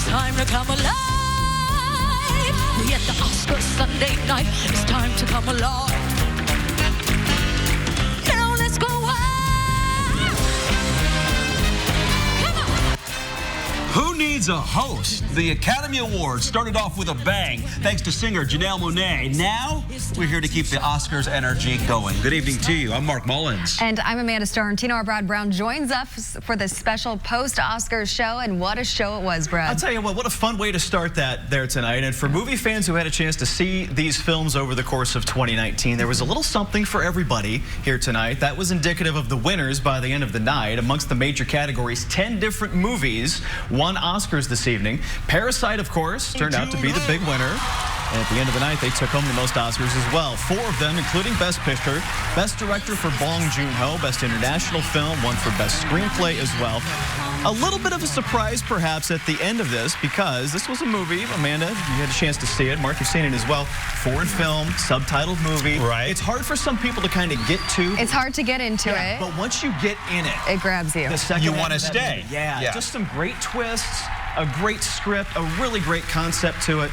time to come alive. We at the Oscars Sunday night. It's time to come alive. Now let's go wild. Come on. Who needs a host? The Academy Awards started off with a bang, thanks to singer Janelle Monáe. Now, we're here to keep the Oscars energy going. Good evening to you. I'm Mark Mullins. And I'm Amanda Starrentino. Our Brad Brown joins us for this special post-Oscars show, and what a show it was, Brad. I'll tell you what a fun way to start that there tonight. And for movie fans who had a chance to see these films over the course of 2019, there was a little something for everybody here tonight. That was indicative of the winners by the end of the night. Amongst the major categories, 10 different movies won Oscars this evening. Parasite, of course, turned out to be the big winner. And at the end of the night, they took home the most Oscars as well. 4 of them, including Best Picture, Best Director for Bong Joon-ho, Best International Film, one for Best Screenplay as well. A little bit of a surprise, perhaps, at the end of this, because this was a movie. Amanda, you had a chance to see it. Mark, you've seen it as well. Foreign film, subtitled movie. Right. It's hard for some people to kind of get to. It's hard to get into it. But once you get in it, it grabs you. The second you want to stay. Yeah, just some great twists, a great script, a really great concept to it.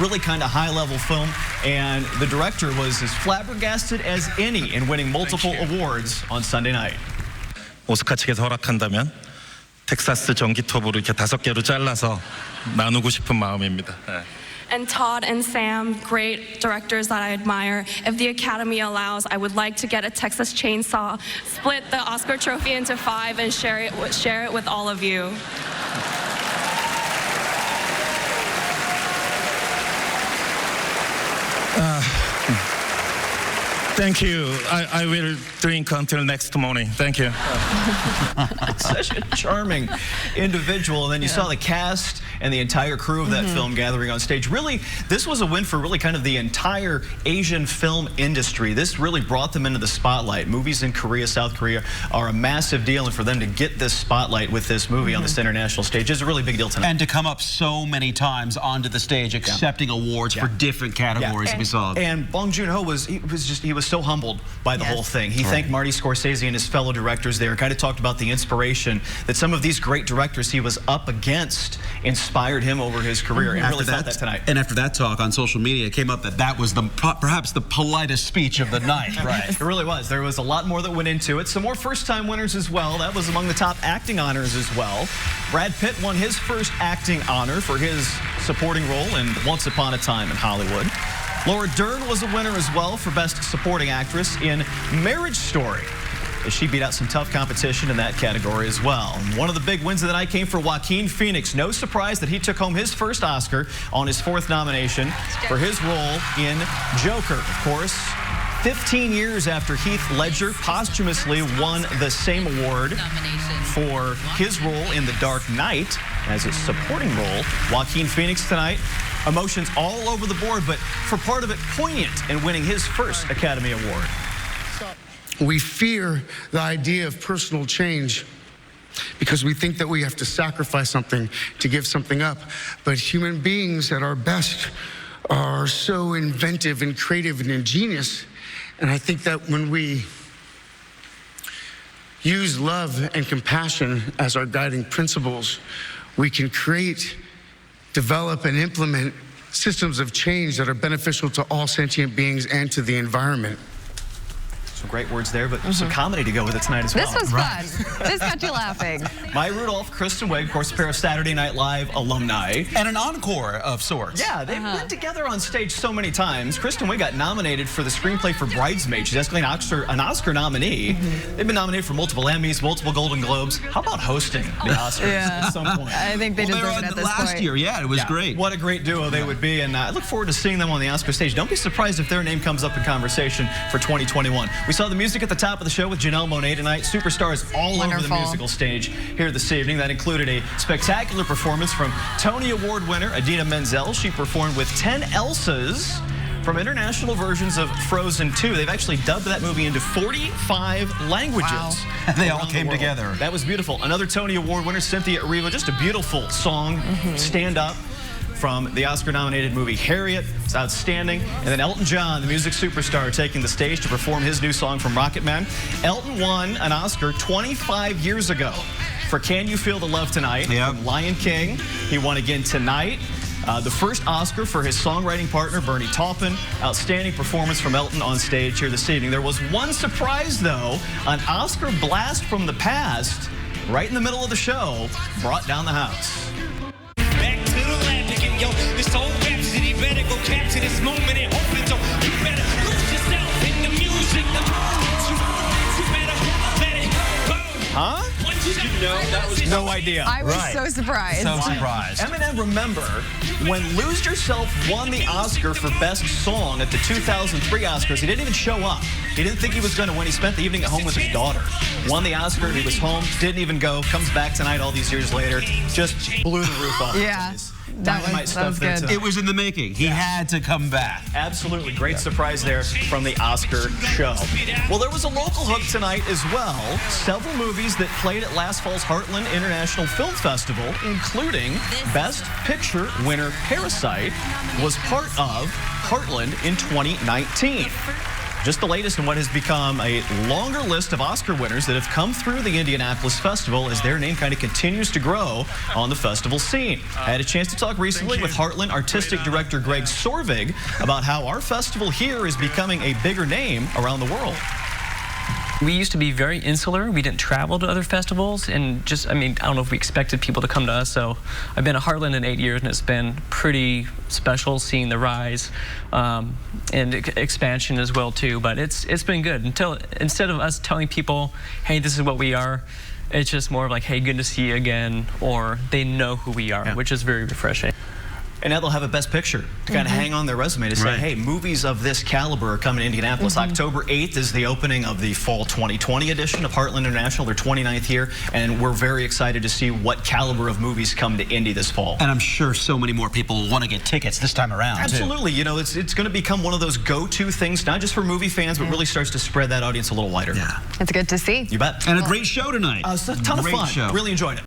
Really kind of high-level film, and the director was as flabbergasted as any in winning multiple awards on Sunday night. 오스카 측에서 허락한다면 텍사스 전기톱으로 이렇게 5개로 잘라서 나누고 싶은 마음입니다. And Todd and Sam, great directors that I admire. If the Academy allows, I would like to get a Texas chainsaw, split the Oscar trophy into 5, and share it with all of you. Thank you. I will drink until next morning. Thank you. Such a charming individual. And then you saw the cast and the entire crew of that film gathering on stage. Really, this was a win for really kind of the entire Asian film industry. This really brought them into the spotlight. Movies in Korea, South Korea are a massive deal, and for them to get this spotlight with this movie on this international stage is a really big deal tonight. And to come up so many times onto the stage accepting awards for different categories we saw. And Bong Joon-ho he was so humbled by the whole thing. He thanked Marty Scorsese and his fellow directors there, and kind of talked about the inspiration that some of these great directors he was up against inspired him over his career. And really felt that tonight. And after that talk on social media, it came up that that was perhaps the politest speech of the night. Right. It really was. There was a lot more that went into it. Some more first-time winners as well. That was among the top acting honors as well. Brad Pitt won his first acting honor for his supporting role in Once Upon a Time in Hollywood. Laura Dern was a winner as well for Best Supporting Actress in Marriage Story, as she beat out some tough competition in that category as well. And one of the big wins of the night came for Joaquin Phoenix. No surprise that he took home his first Oscar on his 4th nomination for his role in Joker. Of course, 15 years after Heath Ledger posthumously won the same award for his role in The Dark Knight as his supporting role. Joaquin Phoenix tonight, emotions all over the board, but for part of it, poignant in winning his first Academy Award. We fear the idea of personal change because we think that we have to sacrifice something to give something up. But human beings at our best are so inventive and creative and ingenious. And I think that when we use love and compassion as our guiding principles, we can create, develop, and implement systems of change that are beneficial to all sentient beings and to the environment. Some great words there, but some comedy to go with it tonight as well. This was fun. This got you laughing. Maya Rudolph, Kristen Wiig, of course, a pair of Saturday Night Live alumni. And an encore of sorts. Yeah, they've been together on stage so many times. Kristen Wiig got nominated for the screenplay for Bridesmaids. She's actually an Oscar nominee. They've been nominated for multiple Emmys, multiple Golden Globes. How about hosting the Oscars at some point? I think they deserve it at this point. Last year, it was great. What a great duo they would be, and I look forward to seeing them on the Oscar stage. Don't be surprised if their name comes up in conversation for 2021. We saw the music at the top of the show with Janelle Monáe tonight. Superstars all over the musical stage here this evening. That included a spectacular performance from Tony Award winner Idina Menzel. She performed with 10 Elsas from international versions of Frozen 2. They've actually dubbed that movie into 45 languages. Wow. They all came together. That was beautiful. Another Tony Award winner, Cynthia Erivo. Just a beautiful song, Stand Up, from the Oscar-nominated movie Harriet. It's outstanding. And then Elton John, the music superstar, taking the stage to perform his new song from Rocket Man. Elton won an Oscar 25 years ago for Can You Feel the Love Tonight from Lion King. He won again tonight. The first Oscar for his songwriting partner, Bernie Taupin. Outstanding performance from Elton on stage here this evening. There was one surprise, though. An Oscar blast from the past, right in the middle of the show, brought down the house. Back to the lab again, yo. This whole rhapsody better go capture this moment and hope it don't. You better lose yourself in the music. You better let it go. Huh? Did you know that was no idea? I was so surprised. So surprised. Eminem, remember when Lose Yourself won the Oscar for Best Song at the 2003 Oscars, he didn't even show up. He didn't think he was going to win. He spent the evening at home with his daughter. Won the Oscar, he was home, didn't even go, comes back tonight all these years later, just blew the roof off. Yeah. That was good. It was in the making. He had to come back. Absolutely. Great surprise there from the Oscar show. Well, there was a local hook tonight as well. Several movies that played at last fall's Heartland International Film Festival, including Best Picture winner Parasite, was part of Heartland in 2019. Just the latest in what has become a longer list of Oscar winners that have come through the Indianapolis Festival as their name kind of continues to grow on the festival scene. I had a chance to talk recently with Heartland Artistic Director Greg Sorvig about how our festival here is becoming a bigger name around the world. We used to be very insular. We didn't travel to other festivals, and I don't know if we expected people to come to us. So I've been at Heartland in 8 years, and it's been pretty special seeing the rise and expansion as well too. But it's been good instead of us telling people, hey, this is what we are. It's just more of like, hey, good to see you again, or they know who we are, which is very refreshing. And now they'll have a Best Picture to kind of hang on their resume to say, hey, movies of this caliber are coming to Indianapolis. October 8th is the opening of the fall 2020 edition of Heartland International, their 29th year, and we're very excited to see what caliber of movies come to Indy this fall. And I'm sure so many more people want to get tickets this time around, Absolutely. You know, it's going to become one of those go-to things, not just for movie fans, but really starts to spread that audience a little wider. It's good to see. You bet. And a great show tonight. It's a ton of fun. Really enjoyed it.